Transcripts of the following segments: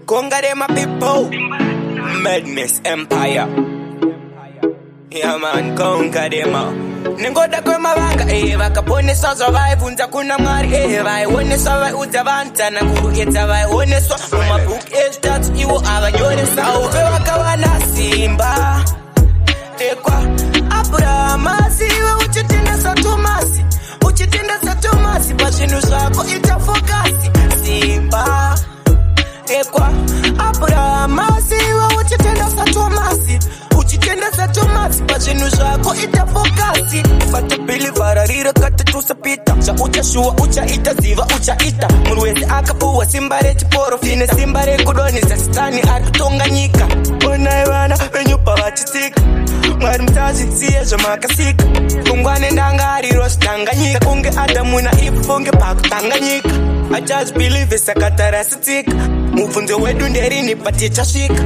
Conga my people. Madness Empire. Yeah man, conga them out. Ningoda kwa mabanga vakapone so survive unza kuna mwari vai one so vai utavanta na kurueta vai one so my book is that iwo abanyone sa uve wakawana simba tekwa Abrahama siwe uchitenda sa Tomasi pachinu zako itafokasi simba tekwa Abrahama siwe uchitenda sa Tomasi pachinu zako itafokasi Fata pili vararira kata tusapita Cha ucha shua ucha ita ziva ucha ita Muruwezi akapuwa simbare chiporo Fine simbare kudoni za sitani arkutonga nyika Onaiwana venyupa wachitika Mwari mtazi siya jamakasika Kungwane ndangari rosi tanganyika Kunge adamu na ifu funge paku tanganyika I just believe isa katarasitika Mufunze wedu nderini pati chashika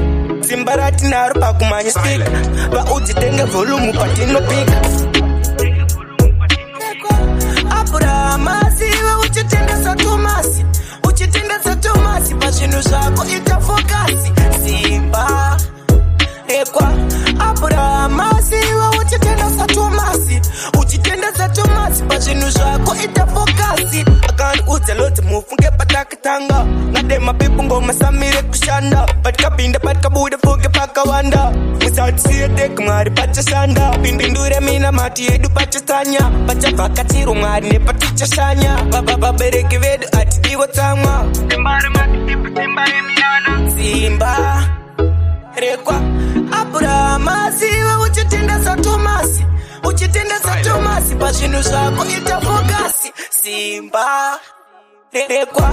Simbarati naru pakumanya stika Ba ujitenge volumu patino pika Abrahama siwe uchitenda sa Tomasi pachinu zako itafokasi simba Ekwa Abrahama siwe uchitenda sa Tomasi pachinu zako itafokasi Akani utalote mufunge patakitanga Ngade mapipu ngoma samire kushanda Patika binda patika buda funge paka wanda Musauti siya dek mwari pacha shanda Bindindure mina mati edu pacha tanya Pacha pakatiru mwari ne paticha shanya Baba bereke vedu ati diwa tangwa Tembare mati tipu tembare minana Simba Rekwa Abrahama siwe uchitenda sa Tomasi pachinu zako itafokasi simba Rekwa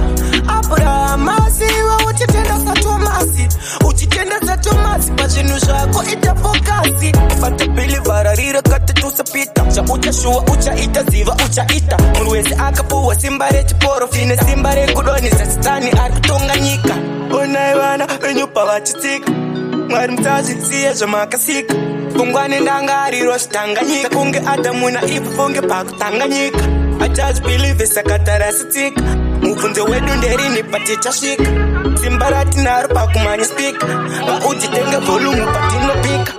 Abrahama siwe uchitenda sa Tomasi pachinu zako itafokasi Fata pili vararira kata tusapita Cha ucha shua ucha ita ziva ucha ita Muruwezi akapuwa simbare chiporo Fine simbare kudoni za sitani arkutonga nyika Onaiwana venyupa wachitika Mwari mtazi siya jamakasika Kungwane ndangari rosi tanganyika Kunge adamu na ifu funge paku tanganyika I just believe isa katarasitika Mufunze wedu nderini pati chashika Simbarati naru pakumanya spika Ba ujitenge volumu patino pika